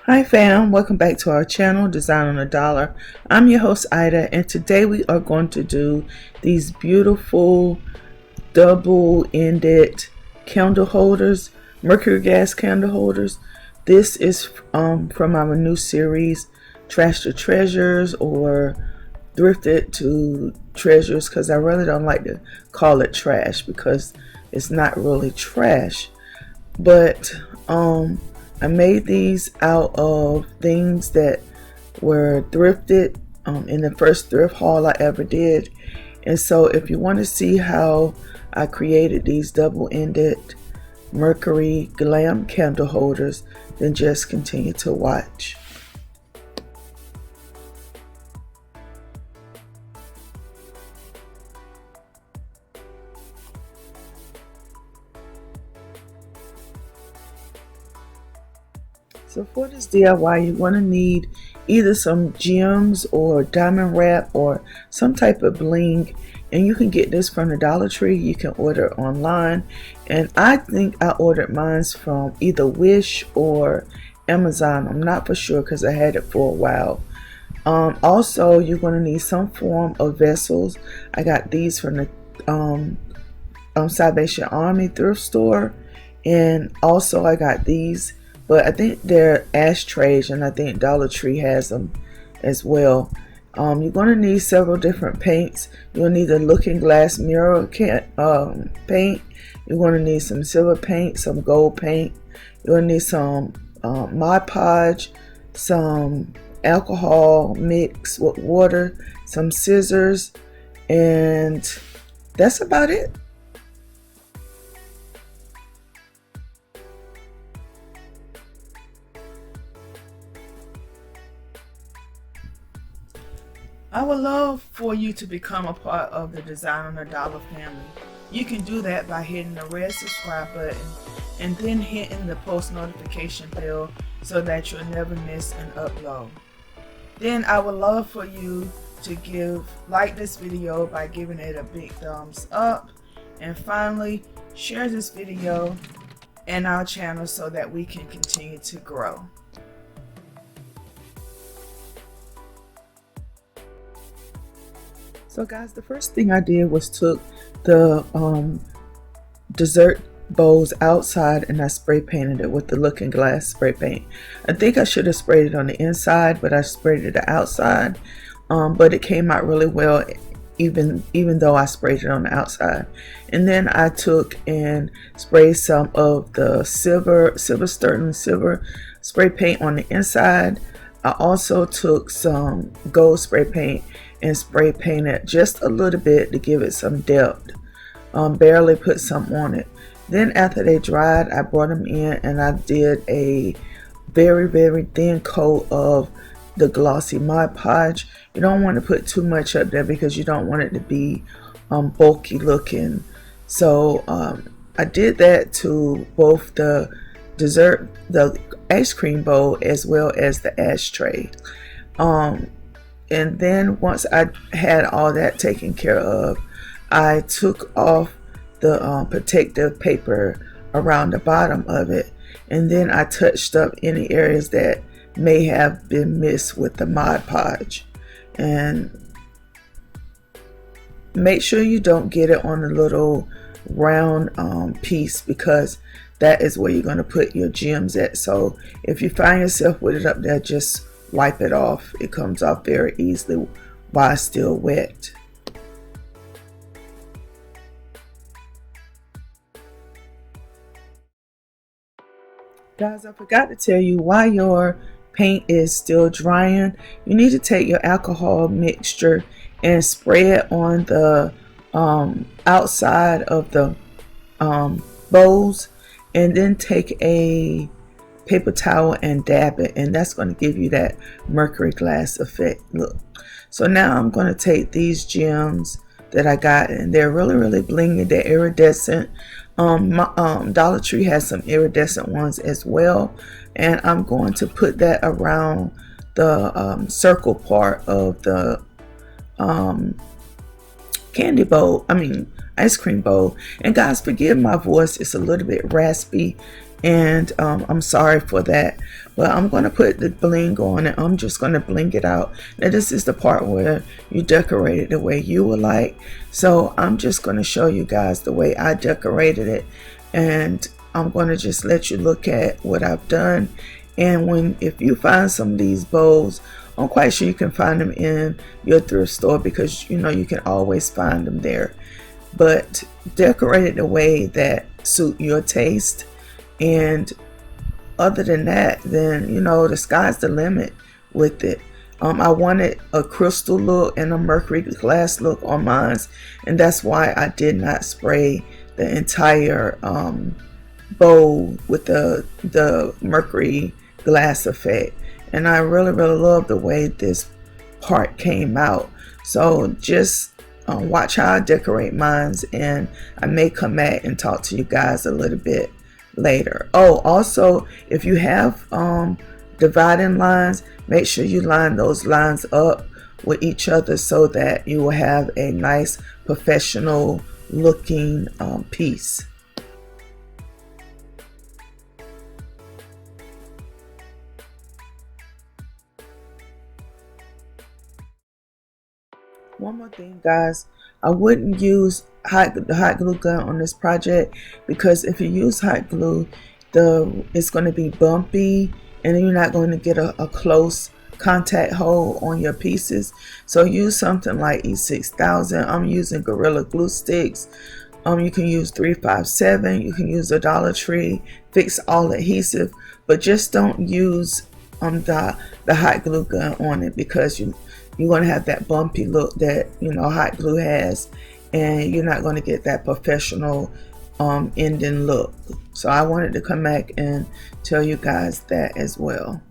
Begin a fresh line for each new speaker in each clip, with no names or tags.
Hi fam, welcome back to our channel Design on a Dollar. I'm your host Ida, and today we are going to do these beautiful double-ended candle holders, Mercury gas candle holders. This is from our new series, Trash to Treasures or Thrifted to Treasures, because I really don't like to call it trash because it's not really trash. But I made these out of things that were thrifted in the first thrift haul I ever did. And so if you want to see how I created these double-ended Mercury glam candle holders, then just continue to watch. So for this DIY, you're going to need either some gems or diamond wrap or some type of bling. And you can get this from the Dollar Tree. You can order online. And I think I ordered mine from either Wish or Amazon. I'm not for sure because I had it for a while. Also, you're going to need some form of vessels. I got these from the Salvation Army thrift store. And also I got these, but I think they're ashtrays, and I think Dollar Tree has them as well. You're going to need several different paints. You'll need a looking glass mirror paint. You're going to need some silver paint, some gold paint. You're going to need some Mod Podge, some alcohol mixed with water, some scissors, and that's about it. I would love for you to become a part of the Design on a Dollar family. You can do that by hitting the red subscribe button and then hitting the post notification bell so that you'll never miss an upload. Then I would love for you to like this video by giving it a big thumbs up, and finally share this video and our channel so that we can continue to grow. So guys, the first thing I did was took the dessert bowls outside and I spray painted it with the looking glass spray paint. I think I should have sprayed it on the inside, but I sprayed it outside. But it came out really well even though I sprayed it on the outside. And then I took and sprayed some of the sterling silver spray paint on the inside. I also took some gold spray paint and spray painted just a little bit to give it some depth. Barely put some on it. Then after they dried, I brought them in and I did a very, very thin coat of the glossy Mod Podge. You don't want to put too much up there because you don't want it to be bulky looking. So I did that to both the ice cream bowl as well as the ashtray. And then once I had all that taken care of, I took off the protective paper around the bottom of it, and then I touched up any areas that may have been missed with the Mod Podge. And make sure you don't get it on a little round piece, because that is where you're going to put your gems at. So if you find yourself with it up there, just wipe it off. It comes off very easily while it's still wet. Guys, I forgot to tell you, while your paint is still drying, you need to take your alcohol mixture and spray it on the outside of the bowls, and then take a paper towel and dab it, and that's going to give you that Mercury glass effect look. So now I'm going to take these gems that I got, and they're really, really blingy. They're iridescent. Dollar Tree has some iridescent ones as well, and I'm going to put that around the circle part of the ice cream bowl. And guys, forgive my voice, it's a little bit raspy and I'm sorry for that, but I'm going to put the bling on and I'm just going to bling it out. Now this is the part where you decorate it the way you would like, so I'm just going to show you guys the way I decorated it, and I'm going to just let you look at what I've done. And if you find some of these bows, I'm quite sure you can find them in your thrift store, because you know you can always find them there, but decorate it the way that suit your taste. And other than that, then you know the sky's the limit with it. I wanted a crystal look and a Mercury glass look on mine, and that's why I did not spray the entire bowl with the Mercury glass effect. And I really love the way this part came out. So just watch how I decorate mines, and I may come back and talk to you guys a little bit later. Oh, also, if you have dividing lines, make sure you line those lines up with each other so that you will have a nice professional looking piece. One more thing, guys, I wouldn't use the hot glue gun on this project, because if you use hot glue, it's going to be bumpy and you're not going to get a close contact hole on your pieces. So use something like E6000. I'm using Gorilla Glue sticks. You can use 357. You can use a Dollar Tree Fix All adhesive, but just don't use the hot glue gun on it, because you're going to have that bumpy look that hot glue has, and you're not going to get that professional ending look. So I wanted to come back and tell you guys that as well.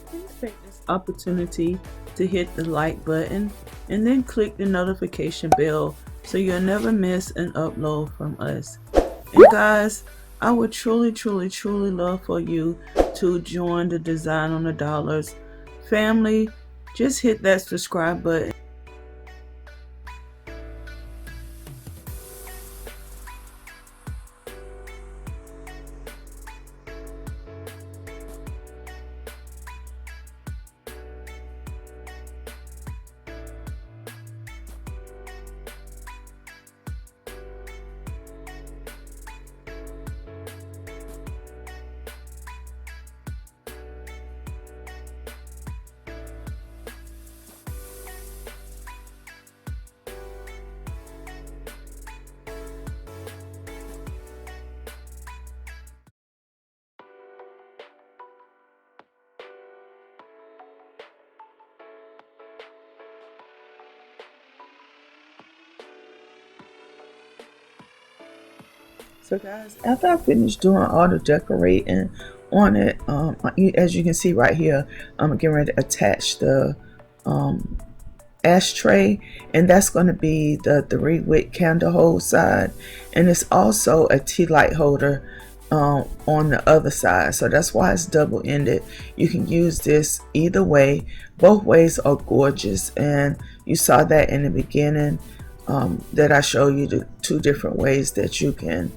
Please take this opportunity to hit the like button and then click the notification bell so you'll never miss an upload from us. And guys, I would truly love for you to join the Design on the Dollars family. Just hit that subscribe button. So guys, after I finished doing all the decorating on it, as you can see right here, I'm getting ready to attach the ashtray, and that's going to be the 3-wick candle hold side, and it's also a tea light holder on the other side. So that's why it's double-ended. You can use this either way. Both ways are gorgeous, and you saw that in the beginning that I show you the 2 different ways that you can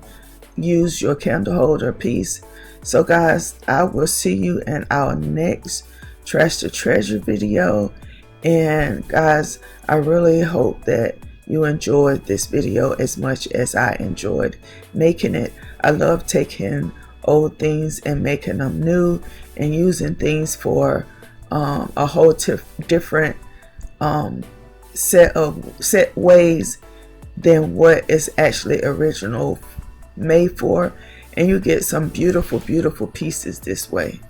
use your candle holder piece. So guys, I will see you in our next Trash to Treasure video. And guys, I really hope that you enjoyed this video as much as I enjoyed making it. I love taking old things and making them new, and using things for a whole different set ways than what is actually original made for, and you get some beautiful pieces this way.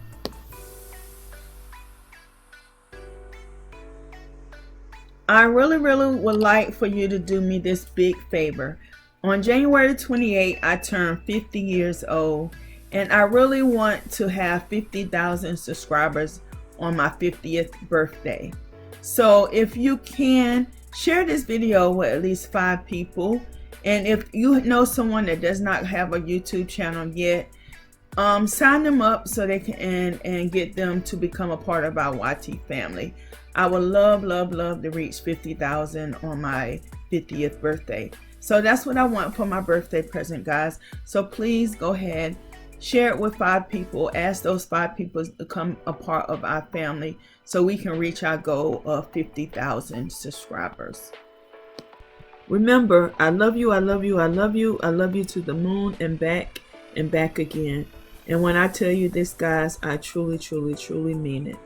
I really would like for you to do me this big favor. On January 28th, I turned 50 years old, and I really want to have 50,000 subscribers on my 50th birthday. So if you can, share this video with at least 5 people. And if you know someone that does not have a YouTube channel yet, sign them up so they can and get them to become a part of our YT family. I would love to reach 50,000 on my 50th birthday. So that's what I want for my birthday present, guys. So please go ahead, share it with 5 people. Ask those 5 people to become a part of our family so we can reach our goal of 50,000 subscribers. Remember, I love you, I love you, I love you, I love you to the moon and back again. And when I tell you this, guys, I truly mean it.